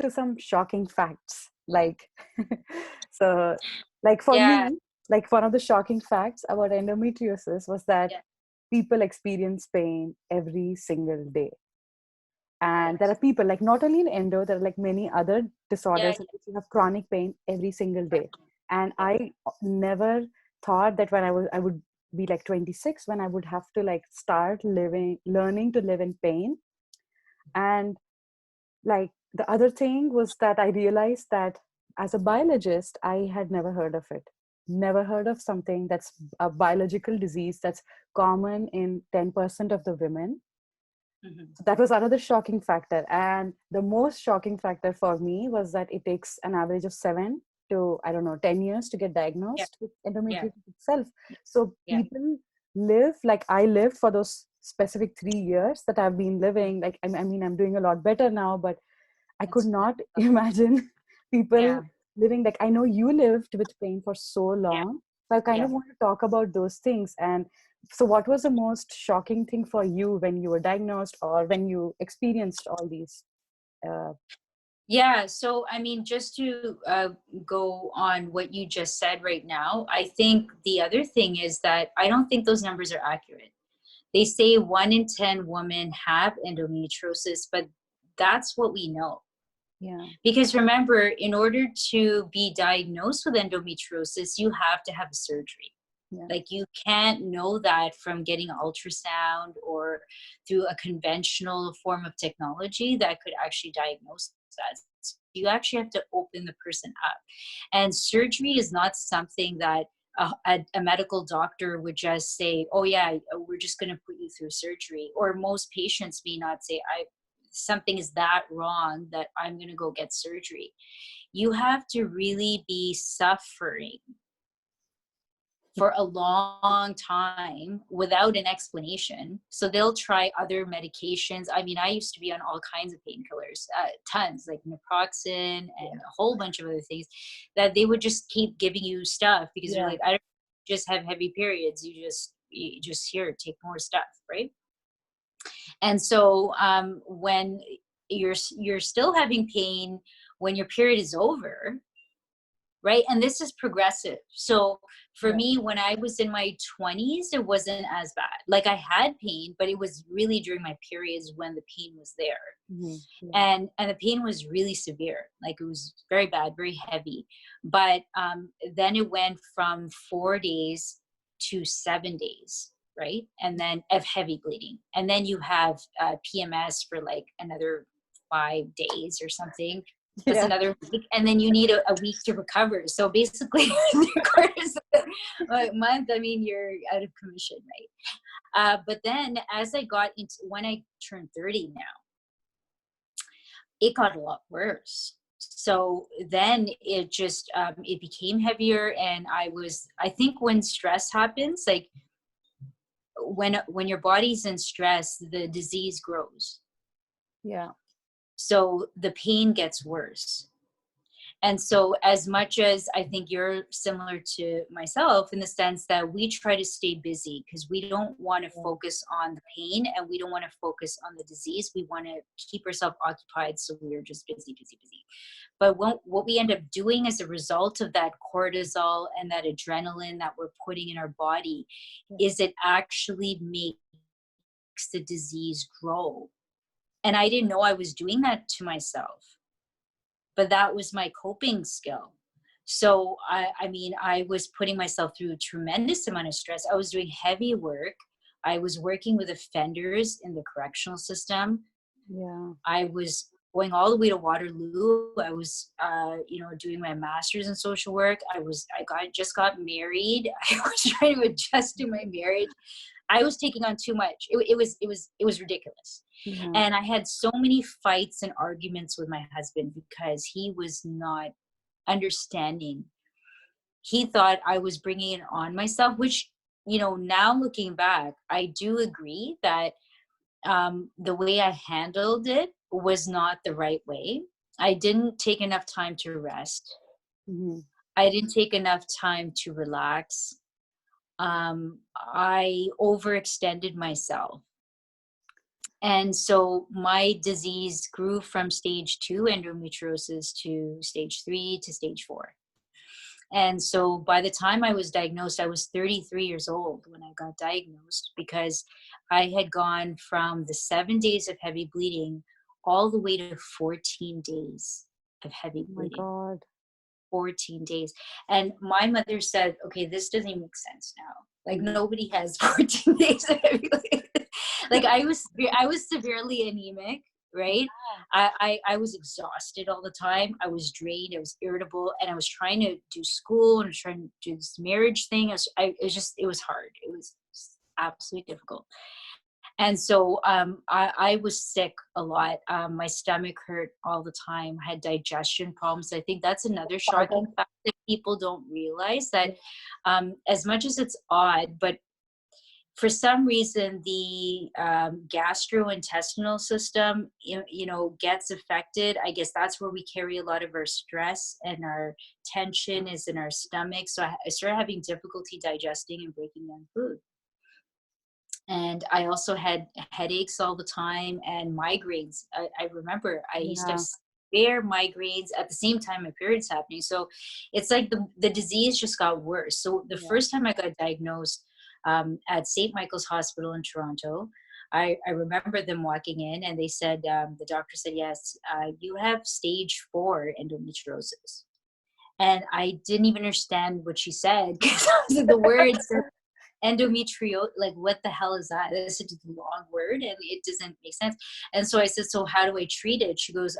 to some shocking facts. Like, so, like for Yeah. me, like one of the shocking facts about endometriosis was that Yeah. people experience pain every single day. And Right. there are people, like not only in endo, there are like many other Yeah. disorders in which you have chronic pain every single Yeah. day. And Yeah. I never thought that when I would be like 26, when I would have to like start learning to live in pain. And like the other thing was that I realized that as a biologist, I had never heard of it. Never heard of something that's a biological disease that's common in 10% of the women. Mhm. So that was another shocking factor. And the most shocking factor for me was that it takes an average of 7 to, I don't know, 10 years to get Yeah. diagnosed with Yeah. endometriosis itself. So Yeah. people live like I lived for those specific 3 years that I've been living. Like, I mean, I'm doing a lot better now, but I could That's not imagine people yeah. living like I know you lived with pain for so Yeah. long. So I kind Yeah. of want to talk about those things. And so, what was the most shocking thing for you when you were diagnosed or when you experienced all these? Uh, Yeah. So, I mean, just to go on what you just said right now, I think the other thing is that I don't think those numbers are accurate. They say 1 in 10 women have endometriosis, but that's what we know. yeah, Because remember, in order to be diagnosed with endometriosis, you have to have a surgery. yeah, Like you can't know that from getting ultrasound or through a conventional form of technology that could actually diagnose that. So you actually have to open the person up. And surgery is not something that a medical doctor would just say, oh yeah, we're just going to put you through surgery. Or most patients may not say, something is that wrong that I'm going to go get surgery. You have to really be suffering for a long time without an explanation. So they'll try other medications. I mean, I used to be on all kinds of painkillers, tons, like naproxen and a whole bunch of other things that they would just keep giving you stuff because you're yeah, like, I don't just have heavy periods. You just here, take more stuff, right? And so when you're still having pain when your period is over, right? And this is progressive. So for yeah, me, when I was in my 20s, it wasn't as bad. Like I had pain, but it was really during my periods when the pain was there. yeah, And the pain was really severe. Like it was very bad, very heavy. But then it went from 4 days to 7 days, right? And then of heavy bleeding. And then you have PMS for like another 5 days or something. Plus yeah, another week, and then you need a week to recover. So basically, 3/4 of the month, I mean, you're out of commission, right? But then, as I got into when I turned 30 now, it got a lot worse. So then it just it became heavier, and I think when stress happens, like when your body's in stress, the disease grows. yeah, So the pain gets worse. And so, as much as I think you're similar to myself in the sense that we try to stay busy because we don't want to yeah, focus on the pain and we don't want to focus on the disease. We want to keep ourselves occupied. So we're just busy, busy, busy. But what we end up doing as a result of that cortisol and that adrenaline that we're putting in our body yeah, is it actually makes the disease grow. And I didn't know I was doing that to myself, but that was my coping skill. So I mean, I was putting myself through a tremendous amount of stress. I was doing heavy work. I was working with offenders in the correctional system. yeah, I was going all the way to Waterloo. I was, doing my master's in social work. Just got married. I was trying to adjust to my marriage. I was taking on too much. It was ridiculous. yeah, And I had so many fights and arguments with my husband because he was not understanding. He thought I was bringing it on myself, which, now looking back, I do agree that the way I handled it was not the right way. I didn't take enough time to rest. mhm, I didn't take enough time to relax. I overextended myself. And so my disease grew from stage 2 endometriosis to stage 3 to stage 4. And so by the time I was diagnosed, I was 33 years old when I got diagnosed, because I had gone from the 7 days of heavy bleeding all the way to 14 days of heavy Oh my bleeding. God. 14 days. And my mother said, okay, this doesn't make sense now. Like, Mhm. nobody has 14 days of heavy bleeding. Like, I was severely anemic, right? I was exhausted all the time. I was drained. I was irritable, and I was trying to do school, and I was trying to do this marriage thing. It was hard. It was absolutely difficult. And so I was sick a lot. My stomach hurt all the time. I had digestion problems. I think that's another Part shocking of, fact that people don't realize, that yeah, as much as it's odd, but for some reason the gastrointestinal system, gets affected. I guess that's where we carry a lot of our stress, and our tension is in our stomach. So I started having difficulty digesting and breaking down food. And I also had headaches all the time and migraines. I remember I used to have yeah, severe migraines at the same time my period's happening. So it's like the disease just got worse. So the yeah. first time I got diagnosed at St. Michael's Hospital in Toronto, I remember them walking in, and they said, the doctor said, yes, you have stage 4 endometriosis. And I didn't even understand what she said, because the words endometrio, like, what the hell is that? That's such a long word, and it doesn't make sense. And so I said, so how do I treat it? She goes,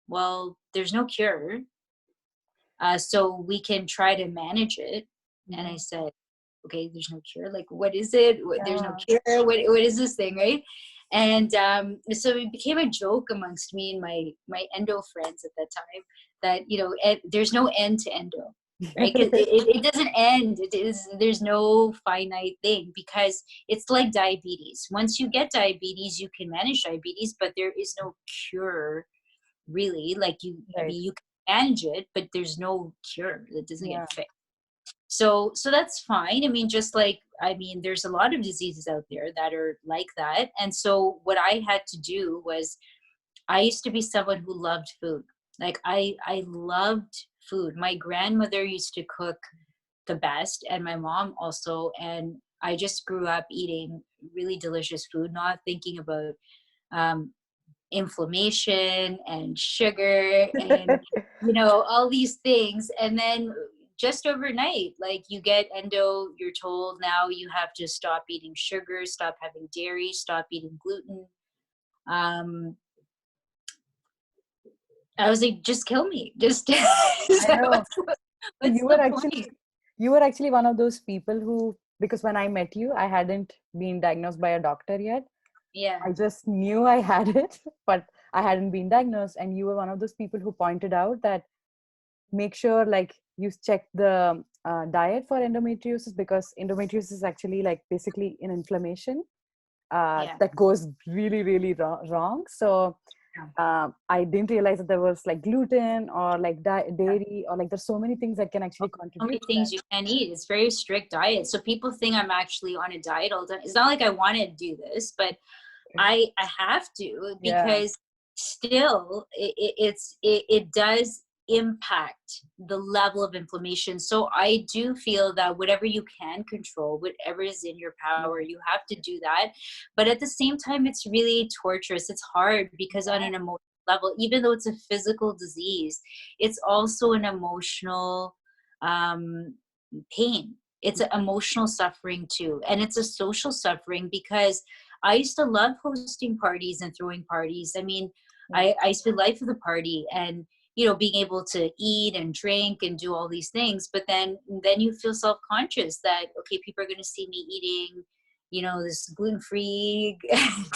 well, there's no cure, so we can try to manage it. And I Mhm. said, okay, there's no cure, like, what is it? There's no Yeah. cure, what is this thing, right? And so it became a joke amongst me and my endo friends at that time, that there's no end to endo, right? Because it doesn't end. There's no finite thing, because it's like diabetes. Once you get diabetes, you can manage diabetes, but there is no cure, really. Like, I Right. mean, you can manage it, but there's no cure that doesn't get Yeah. fixed. So that's fine. I mean, just like, I mean, there's a lot of diseases out there that are like that. And so what I had to do was, I used to be someone who loved food. Like, I loved food. My grandmother used to cook the best, and my mom also. And I just grew up eating really delicious food, not thinking about um, inflammation and sugar and all these things. And then just overnight, like, you get endo, you're told now you have to stop eating sugar, stop having dairy, stop eating gluten. um I was like, just kill me, just I know. So what's the point? you were actually one of those people who, because when I met you, I hadn't been diagnosed by a doctor yet. Yeah, I just knew I had it, but I hadn't been diagnosed. And you were one of those people who pointed out that make sure like you check the diet for endometriosis, because endometriosis is actually like basically an inflammation yeah, that goes really, really wrong. So yeah. I didn't realize that there was like gluten or like dairy, or like there's so many things that can Oh, actually so many contribute to that. things you can eat. It's very strict diet. So people think I'm actually on a diet all the time. It's not like I want to do this, but I have to, Yeah. because still it does impact the level of inflammation. So I do feel that whatever you can control, whatever is in your power, Yeah. you have to do that. But at the same time, it's really torturous. It's hard, because on an emotional level, even though it's a physical disease, it's also an emotional um, pain. It's an emotional suffering too, and it's a social suffering, because I used to love hosting parties and throwing parties. I mean, Yeah. I used to life of the party, and being able to eat and drink and do all these things. But then you feel self-conscious that, okay, people are going to see me eating, this gluten-free,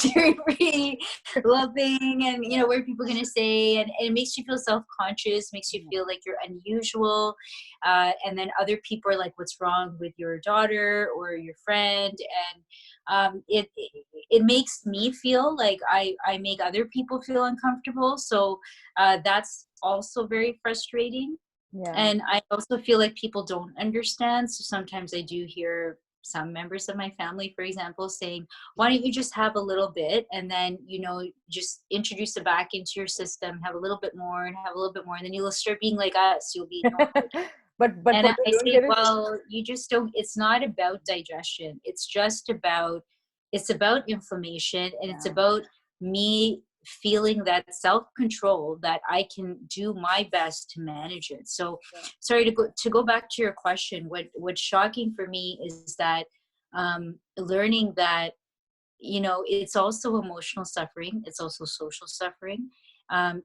dairy-free little thing, and Yeah. what are people going to say? And it makes you feel self-conscious, makes you Yeah. feel like you're unusual. And then other people are like, what's wrong with your daughter or your friend? And it makes me feel like I make other people feel uncomfortable. So that's also very frustrating. Yeah. And I also feel like people don't understand. So sometimes I do hear some members of my family, for example, saying, why don't you just have a little bit and then, just introduce it back into your system, have a little bit more and have a little bit more. And then you'll start being like us. You'll be normal again. But And what I they don't say, get is, well, you just don't, it's not about digestion. It's about inflammation, and it's yeah, about me feeling that self-control that I can do my best to manage it. So yeah, sorry, to go back to your question, what's shocking for me is that learning that, it's also emotional suffering, it's also social suffering.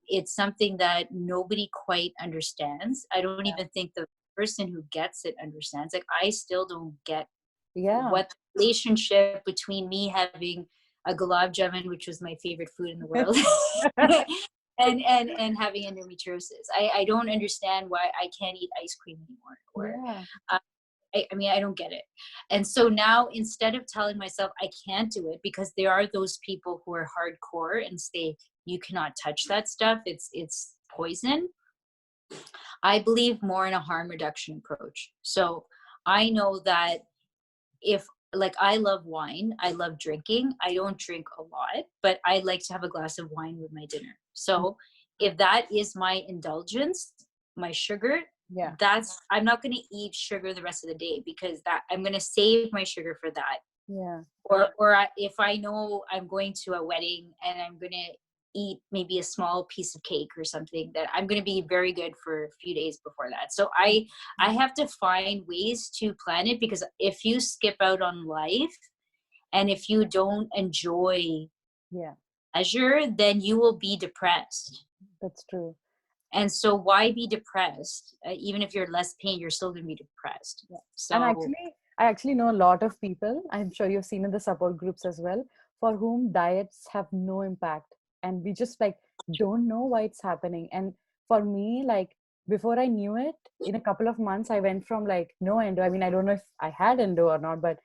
It's something that nobody quite understands. I don't even think the person who gets it understands. Like, I still don't get yeah. what the relationship between me having a gulab jamun, which was my favorite food in the world, and having endometriosis. I don't understand why I can't eat ice cream anymore, or Yeah, uh, I mean, I don't get it. And so now, instead of telling myself I can't do it, because there are those people who are hardcore and say you cannot touch that stuff, it's poison. I believe more in a harm reduction approach. So I know that, if, like, I love wine, I love drinking. I don't drink a lot, but I like to have a glass of wine with my dinner. So if that is my indulgence, my sugar, yeah, I'm not going to eat sugar the rest of the day, because that I'm going to save my sugar for that. yeah, If I know I'm going to a wedding and I'm going to eat maybe a small piece of cake or something, that I'm going to be very good for a few days before that. So I have to find ways to plan it, because if you skip out on life and if you don't enjoy yeah. pleasure, then you will be depressed. That's true. And so why be depressed? Even if you're less pain, you're still going to be depressed. Yeah. And So actually, I actually know a lot of people, I'm sure you've seen in the support groups as well, for whom diets have no impact. And we just like don't know why it's happening. And for me, like before I knew it, in a couple of months, I went from like no endo. I mean, I don't know if I had endo or not, but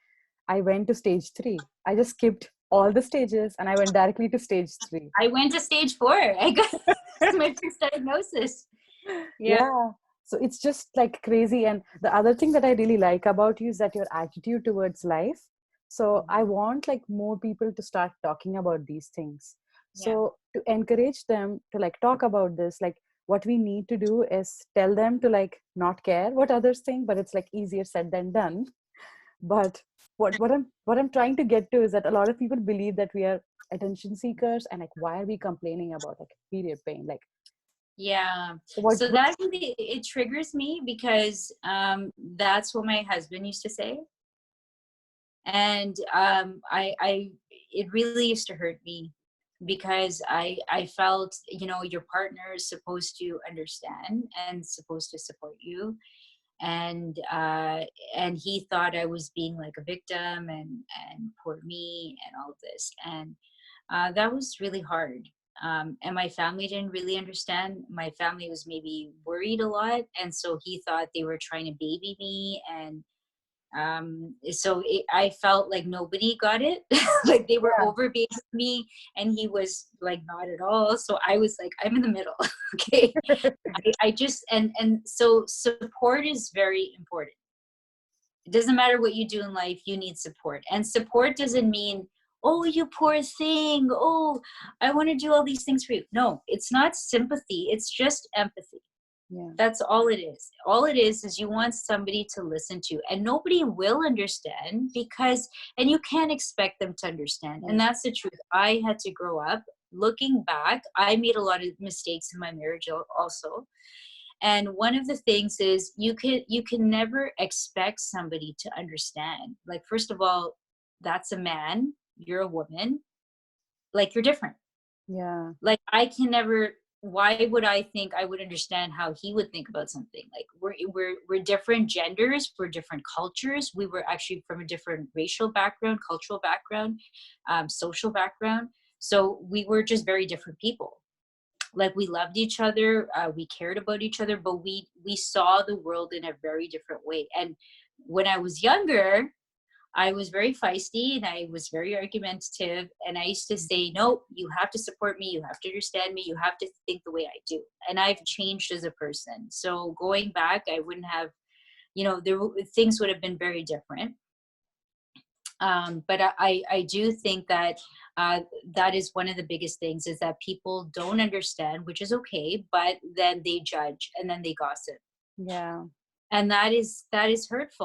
I went to stage 3. I just skipped all the stages and I went directly to stage 3. I went to stage 4. I got my first diagnosis. Yeah. Yeah. So it's just like crazy. And the other thing that I really like about you is that your attitude towards life. So I Mhm. want like more people to start talking about these things. Yeah. So to encourage them to like talk about this, like what we need to do is tell them to like not care what others think, but it's like easier said than done. But what I'm trying to get to is that a lot of people believe that we are attention seekers and like why are we complaining about like period pain? Like Yeah. what So what that really, it triggers me, because that's what my husband used to say. And I it really used to hurt me, because I felt, your partner is supposed to understand and supposed to support you. And he thought I was being like a victim, and poor me and all of this. And that was really hard. And my family didn't really understand. My family was maybe worried a lot, and so he thought they were trying to baby me. And I felt like nobody got it. Like they were yeah. over babying me, and he was like not at all. So I was like, I'm in the middle. Okay. I just, and so support is very important. It doesn't matter what you do in life, you need support. And support doesn't mean, oh, you poor thing, oh, I want to do all these things for you. No, it's not sympathy, it's just empathy. Yeah. That's all it is. All it is you want somebody to listen to, and nobody will understand, because, and you can't expect them to understand. And Yeah. that's the truth. I had to grow up. Looking back, I made a lot of mistakes in my marriage also. And one of the things is, you can never expect somebody to understand. Like, first of all, that's a man, you're a woman, like, you're different. Yeah. Like, I can never, why would I think I would understand how he would think about something? Like, we're different genders, we're different cultures. We were actually from a different racial background, cultural background, social background. So we were just very different people. Like, we loved each other, we cared about each other, but we saw the world in a very different way. And when I was younger, I was very feisty and I was very argumentative. And I used to say, no, you have to support me. You have to understand me. You have to think the way I do. And I've changed as a person. So going back, I wouldn't have, things would have been very different. But I do think that uh, that is one of the biggest things, is that people don't understand, which is okay, but then they judge and then they gossip, Yeah. and that is hurtful.